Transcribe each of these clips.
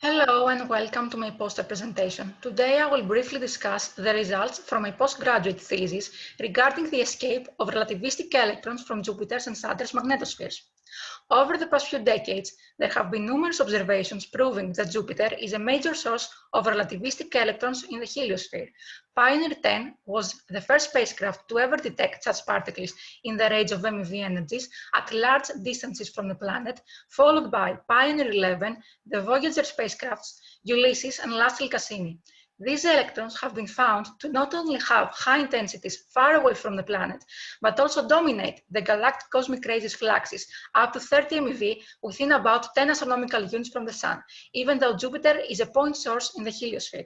Hello and welcome to my poster presentation. Today I will briefly discuss the results from my postgraduate thesis regarding the escape of relativistic electrons from Jupiter's and Saturn's magnetospheres. Over the past few decades, there have been numerous observations proving that Jupiter is a major source of relativistic electrons in the heliosphere. Pioneer 10 was the first spacecraft to ever detect such particles in the range of MeV energies at large distances from the planet, followed by Pioneer 11, the Voyager spacecrafts Ulysses and lastly Cassini. These electrons have been found to not only have high intensities far away from the planet, but also dominate the galactic cosmic radius fluxes up to 30 MeV within about 10 astronomical units from the Sun, even though Jupiter is a point source in the heliosphere.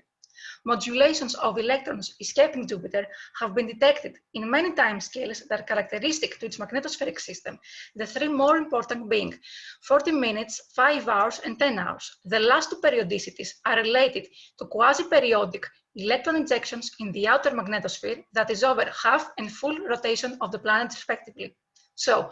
Modulations of electrons escaping Jupiter have been detected in many timescales that are characteristic to its magnetospheric system, the three more important being 40 minutes, 5 hours, and 10 hours. The last two periodicities are related to quasi-periodic electron injections in the outer magnetosphere that is over half and full rotation of the planet respectively. So,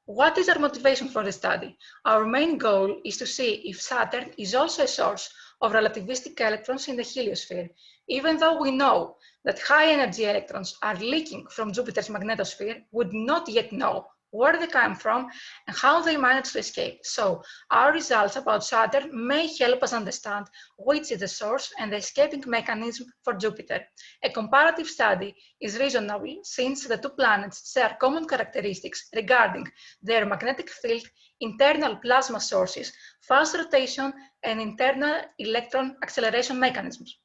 what is our motivation for the study? Our main goal is to see if Saturn is also a source of relativistic electrons in the heliosphere, even though we know that high-energy electrons are leaking from Jupiter's magnetosphere, we do not yet know where they come from and how they manage to escape. So, our results about Saturn may help us understand which is the source and the escaping mechanism for Jupiter. A comparative study is reasonable since the two planets share common characteristics regarding their magnetic field, internal plasma sources, fast rotation, and internal electron acceleration mechanisms.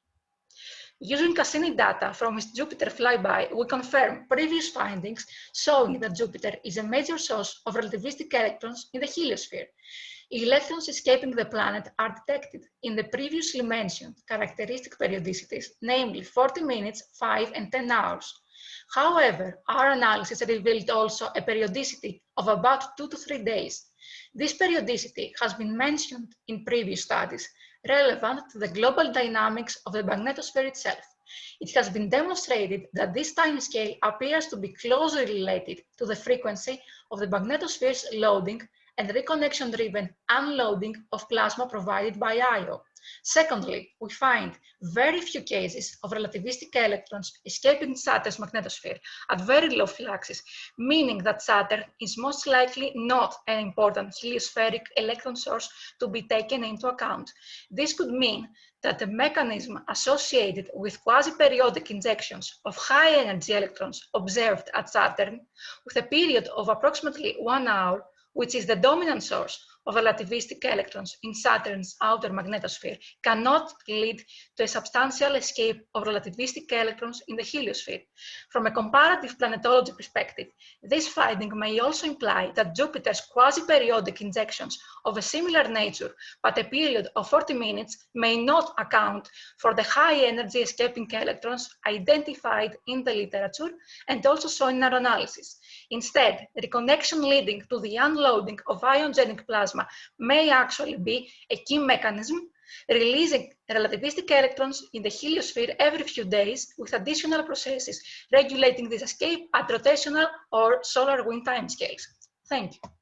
Using Cassini data from its Jupiter flyby, we confirm previous findings showing that Jupiter is a major source of relativistic electrons in the heliosphere. Electrons escaping the planet are detected in the previously mentioned characteristic periodicities, namely 40 minutes, 5 and 10 hours. However, our analysis revealed also a periodicity of about 2 to 3 days. This periodicity has been mentioned in previous studies, relevant to the global dynamics of the magnetosphere itself. It has been demonstrated that this timescale appears to be closely related to the frequency of the magnetosphere's loading and reconnection-driven unloading of plasma provided by Io. Secondly, we find very few cases of relativistic electrons escaping Saturn's magnetosphere at very low fluxes, meaning that Saturn is most likely not an important heliospheric electron source to be taken into account. This could mean that the mechanism associated with quasi-periodic injections of high-energy electrons observed at Saturn, with a period of approximately 1 hour, which is the dominant source of relativistic electrons in Saturn's outer magnetosphere, cannot lead to a substantial escape of relativistic electrons in the heliosphere. From a comparative planetology perspective, this finding may also imply that Jupiter's quasi-periodic injections of a similar nature, but a period of 40 minutes, may not account for the high-energy escaping electrons identified in the literature and also shown in our analysis. Instead, the reconnection leading to the unloading of iogenic plasma may actually be a key mechanism, releasing relativistic electrons in the heliosphere every few days with additional processes regulating this escape at rotational or solar wind timescales. Thank you.